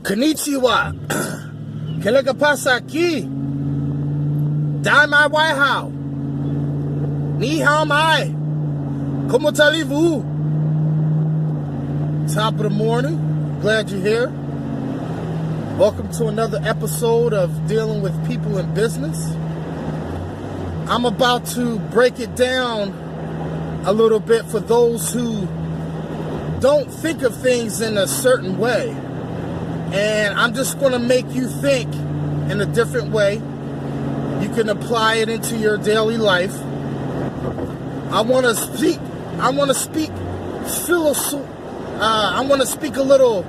Konnichiwa. ¿Qué es lo que pasa aquí? Dai White House. Ni hao mai. Comment allez-vous? Top of the morning. Glad you're here. Welcome to another episode of Dealing with People in Business. I'm about to break it down a little bit for those who don't think of things in a certain way. And I'm just going to make you think in a different way. You can apply it into your daily life. I want to speak a little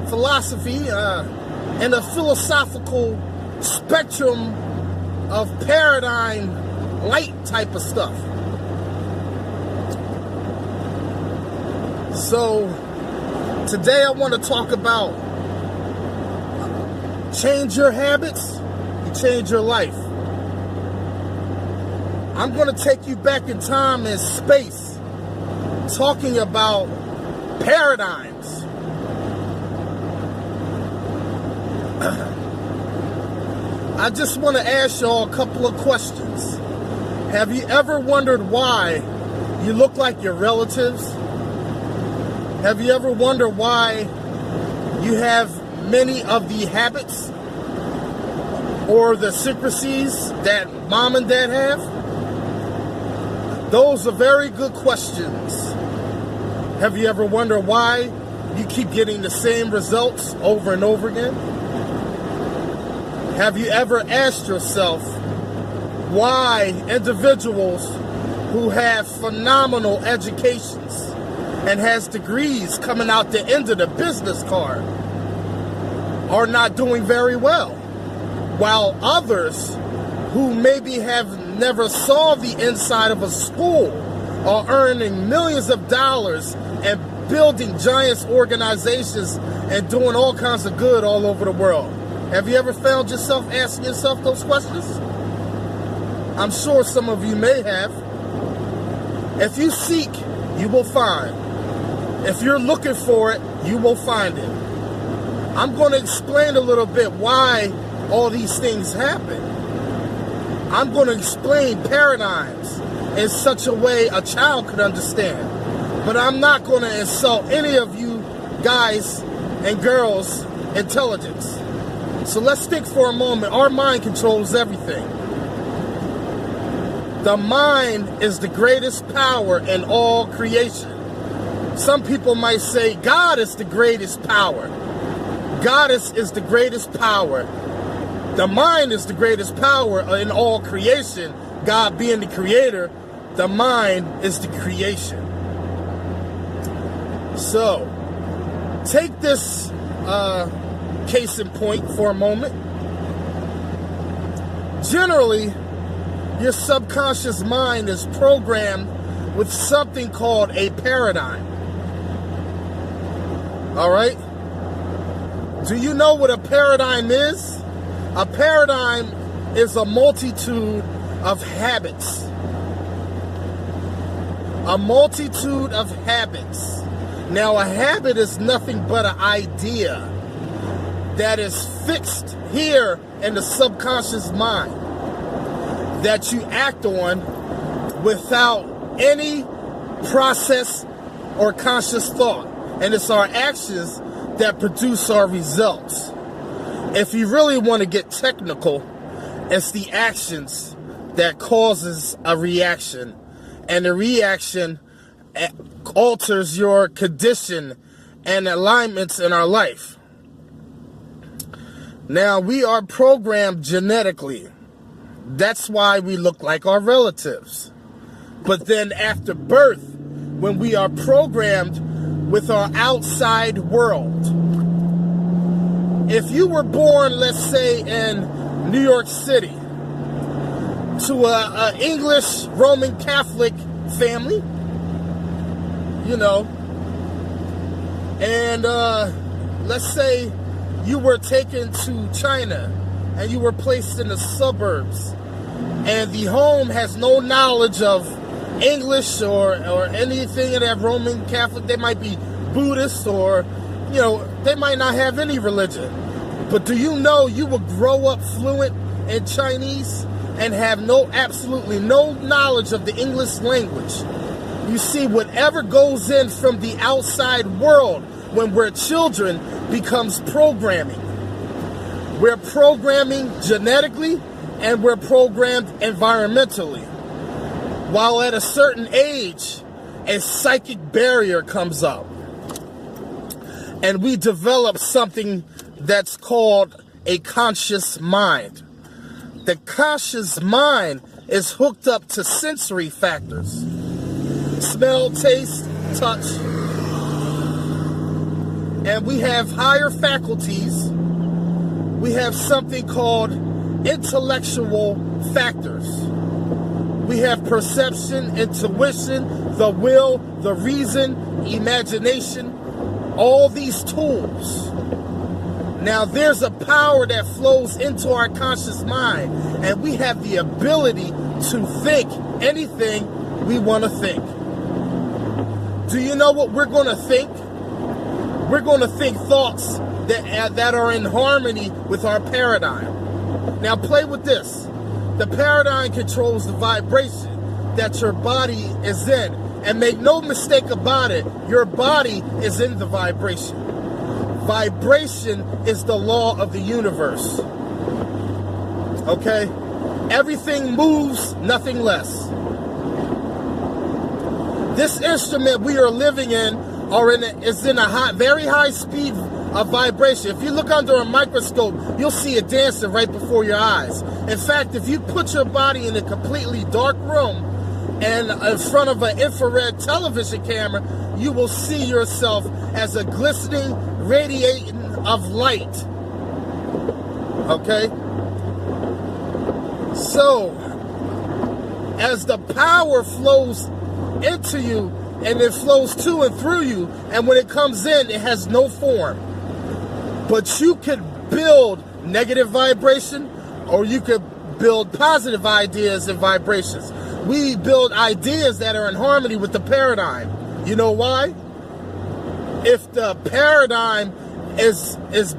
philosophy in a philosophical spectrum of paradigm light type of stuff. So today I want to talk about change your habits, you change your life. I'm going to take you back in time and space, talking about paradigms. I just want to ask y'all a couple of questions. Have you ever wondered why you look like your relatives? Have you ever wondered why you have many of the habits or the secrecies that mom and dad have? Those are very good questions. Have you ever wondered why you keep getting the same results over and over again? Have you ever asked yourself why individuals who have phenomenal educations and has degrees coming out the end of the business card are not doing very well, while others who maybe have never saw the inside of a school are earning millions of dollars and building giant organizations and doing all kinds of good all over the world? Have you ever found yourself asking yourself those questions? I'm sure some of you may have. If you seek, you will find. If you're looking for it, you will find it. I'm going to explain a little bit why all these things happen. I'm going to explain paradigms in such a way a child could understand. But I'm not going to insult any of you guys and girls' intelligence. So let's think for a moment. Our mind controls everything. The mind is the greatest power in all creation. Some people might say God is the greatest power. God is the greatest power. The mind is the greatest power in all creation. God being the creator, the mind is the creation. So, take this case in point for a moment. Generally, your subconscious mind is programmed with something called a paradigm. All right? Do you know what a paradigm is? A paradigm is a multitude of habits. A multitude of habits. Now, a habit is nothing but an idea that is fixed here in the subconscious mind that you act on without any process or conscious thought. And it's our actions that produce our results. If you really want to get technical, it's the actions that causes a reaction. And the reaction alters your condition and alignments in our life. Now, we are programmed genetically. That's why we look like our relatives. But then after birth, when we are programmed with our outside world. If you were born, let's say, in New York City to an English Roman Catholic family, you know, and let's say you were taken to China and you were placed in the suburbs and the home has no knowledge of English or anything in that Roman Catholic. They might be Buddhist or, you know, they might not have any religion. But do you know you will grow up fluent in Chinese and have absolutely no knowledge of the English language? You see, whatever goes in from the outside world when we're children becomes programming. We're programming genetically and we're programmed environmentally. While at a certain age, a psychic barrier comes up. And we develop something that's called a conscious mind. The conscious mind is hooked up to sensory factors. Smell, taste, touch. And we have higher faculties. We have something called intellectual factors. We have perception, intuition, the will, the reason, imagination, all these tools. Now there's a power that flows into our conscious mind, and we have the ability to think anything we want to think. Do you know what we're going to think? We're going to think thoughts that are in harmony with our paradigm. Now play with this. The paradigm controls the vibration that your body is in. And make no mistake about it, your body is in the vibration. Vibration is the law of the universe. Okay? Everything moves, nothing less. This instrument we are living in is in a very high speed of vibration. If you look under a microscope, you'll see it dancing right before your eyes. In fact, if you put your body in a completely dark room and in front of an infrared television camera, you will see yourself as a glistening radiating of light. Okay? So, as the power flows into you, and it flows to and through you, and when it comes in, it has no form. But you could build negative vibration, or you could build positive ideas and vibrations. We build ideas that are in harmony with the paradigm. You know why? If the paradigm is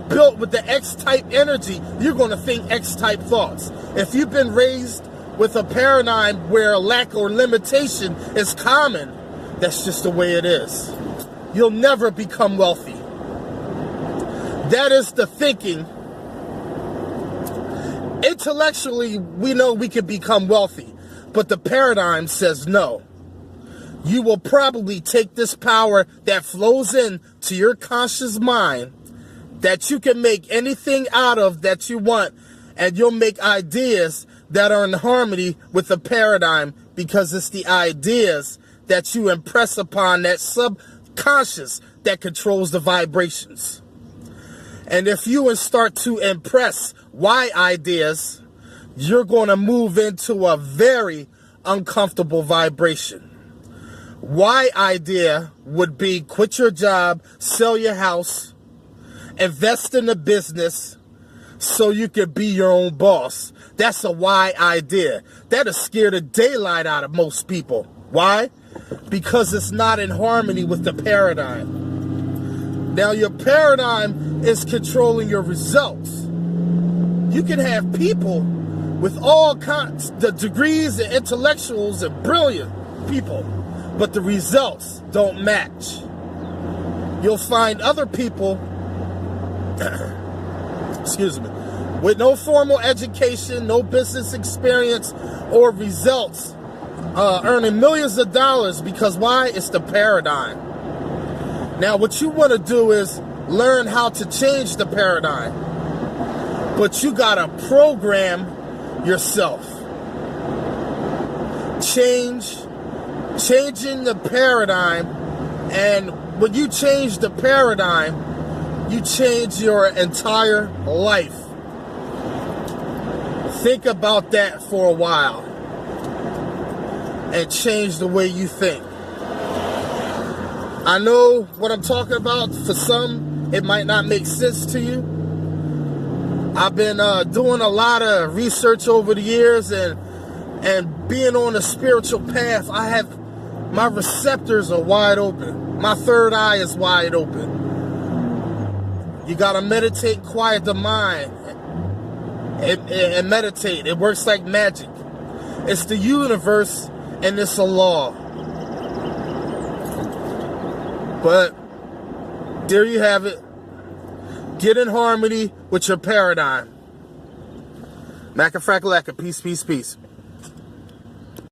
built with the X-type energy, you're going to think X-type thoughts. If you've been raised with a paradigm where lack or limitation is common, that's just the way it is. You'll never become wealthy. That is the thinking. Intellectually, we know we can become wealthy, but the paradigm says no. You will probably take this power that flows in to your conscious mind that you can make anything out of that you want, and you'll make ideas that are in harmony with the paradigm, because it's the ideas that you impress upon that subconscious that controls the vibrations. And if you start to impress why ideas, you're going to move into a very uncomfortable vibration. Why idea would be quit your job, sell your house, invest in a business so you could be your own boss. That's a why idea. That'll scare the daylight out of most people. Why? Because it's not in harmony with the paradigm. Now your paradigm is controlling your results. You can have people with all kinds, the degrees and intellectuals and brilliant people, but the results don't match. You'll find other people, excuse me, with no formal education, no business experience or results, earning millions of dollars, because why? It's the paradigm. Now what you want to do is learn how to change the paradigm, but you gotta program yourself. Changing the paradigm, and when you change the paradigm, you change your entire life. Think about that for a while and change the way you think. I know what I'm talking about. For some, it might not make sense to you. I've been doing a lot of research over the years, and being on a spiritual path, my receptors are wide open. My third eye is wide open. You got to meditate, quiet the mind, and meditate. It works like magic. It's the universe, and it's a law. But there you have it. Get in harmony with your paradigm. Mac-a-frack-lacka. Peace, peace, peace.